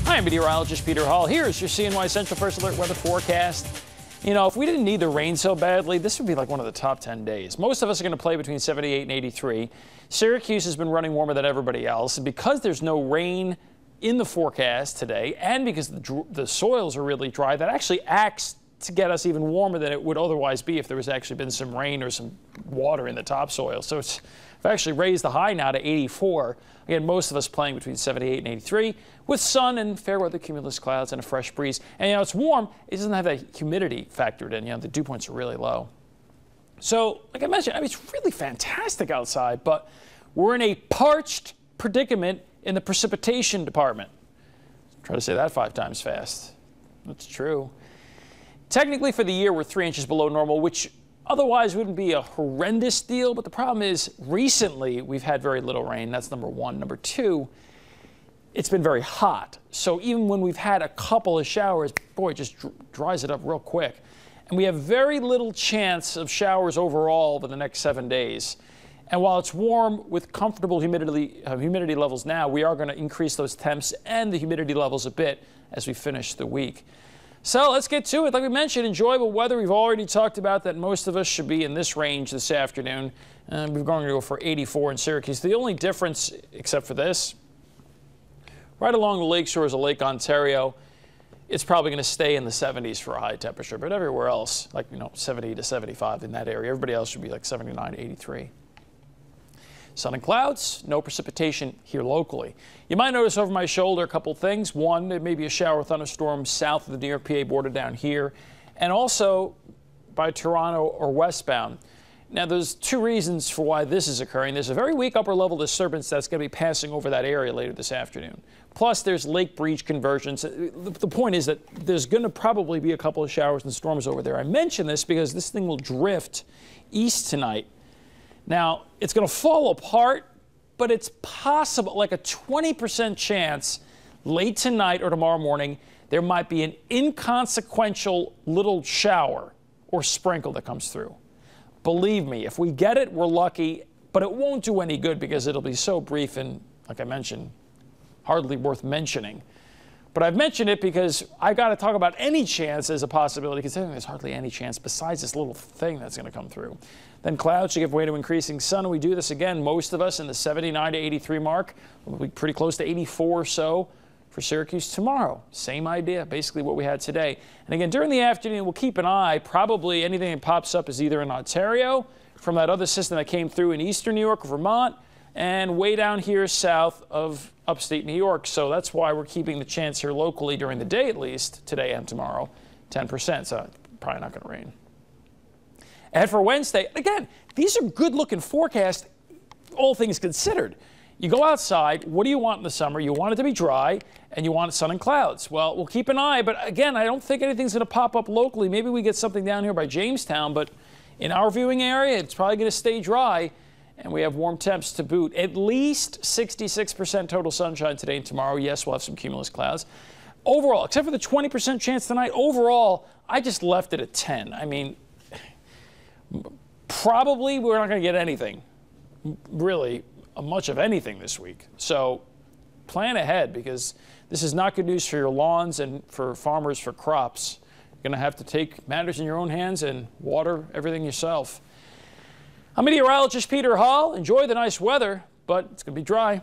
Hi, I'm meteorologist Peter Hall. Here's your CNY Central First Alert weather forecast. You know, if we didn't need the rain so badly, this would be like one of the top 10 days. Most of us are going to play between 78 and 83. Syracuse has been running warmer than everybody else, and because there's no rain in the forecast today, and because the soils are really dry, that actually acts to get us even warmer than it would otherwise be if there was actually been some rain or some water in the topsoil. So I've actually raised the high now to 84. Again, most of us playing between 78 and 83 with sun and fair weather cumulus clouds and a fresh breeze. And, you know, it's warm. It doesn't have that humidity factored in. You know, the dew points are really low. So, like I mentioned, I mean, it's really fantastic outside, but we're in a parched predicament in the precipitation department. Try to say that 5 times fast. That's true. Technically, for the year, we're 3 inches below normal, which otherwise wouldn't be a horrendous deal. But the problem is, recently, we've had very little rain. That's number one. Number two, it's been very hot. So even when we've had a couple of showers, boy, it just dries it up real quick. And we have very little chance of showers overall over the next 7 days. And while it's warm with comfortable humidity levels now, we are going to increase those temps and the humidity levels a bit as we finish the week. So let's get to it. Like we mentioned, enjoyable weather. We've already talked about that most of us should be in this range this afternoon. We're going to go for 84 in Syracuse. The only difference, except for this, right along the lake shores of Lake Ontario, it's probably going to stay in the 70s for a high temperature. But everywhere else, like, you know, 70 to 75 in that area, everybody else should be like 79 to 83. Sun and clouds, no precipitation here locally. You might notice over my shoulder a couple things. One, there may be a shower or thunderstorm south of the New York PA border down here, and also by Toronto or westbound. Now, there's 2 reasons for why this is occurring. There's a very weak upper level disturbance that's going to be passing over that area later this afternoon. Plus, there's lake breach conversions. The point is that there's going to probably be a couple of showers and storms over there. I mention this because this thing will drift east tonight. Now, it's going to fall apart, but it's possible, like a 20% chance late tonight or tomorrow morning, there might be an inconsequential little shower or sprinkle that comes through. Believe me, if we get it, we're lucky, but it won't do any good because it'll be so brief and, like I mentioned, hardly worth mentioning. But I've mentioned it because I got to talk about any chance as a possibility, considering there's hardly any chance besides this little thing that's going to come through. Then clouds should give way to increasing sun, and we do this again, most of us in the 79 to 83 mark. We'll be pretty close to 84 or so for Syracuse tomorrow. Same idea, basically what we had today. And again, during the afternoon, we'll keep an eye. Probably anything that pops up is either in Ontario, from that other system that came through in eastern New York or Vermont, and way down here south of upstate New York. So that's why we're keeping the chance here locally during the day, at least, today and tomorrow, 10%. So it's probably not going to rain. And for Wednesday, again, these are good-looking forecasts, all things considered. You go outside, what do you want in the summer? You want it to be dry, and you want sun and clouds. Well, we'll keep an eye, but again, I don't think anything's going to pop up locally. Maybe we get something down here by Jamestown, but in our viewing area, it's probably going to stay dry, and we have warm temps to boot. At least 66% total sunshine today and tomorrow. Yes, we'll have some cumulus clouds. Overall, except for the 20% chance tonight, overall, I just left it at 10. I mean, probably we're not going to get anything, really, much of anything this week. So plan ahead, because this is not good news for your lawns and for farmers for crops. You're going to have to take matters in your own hands and water everything yourself. I'm meteorologist Peter Hall. Enjoy the nice weather, but it's going to be dry.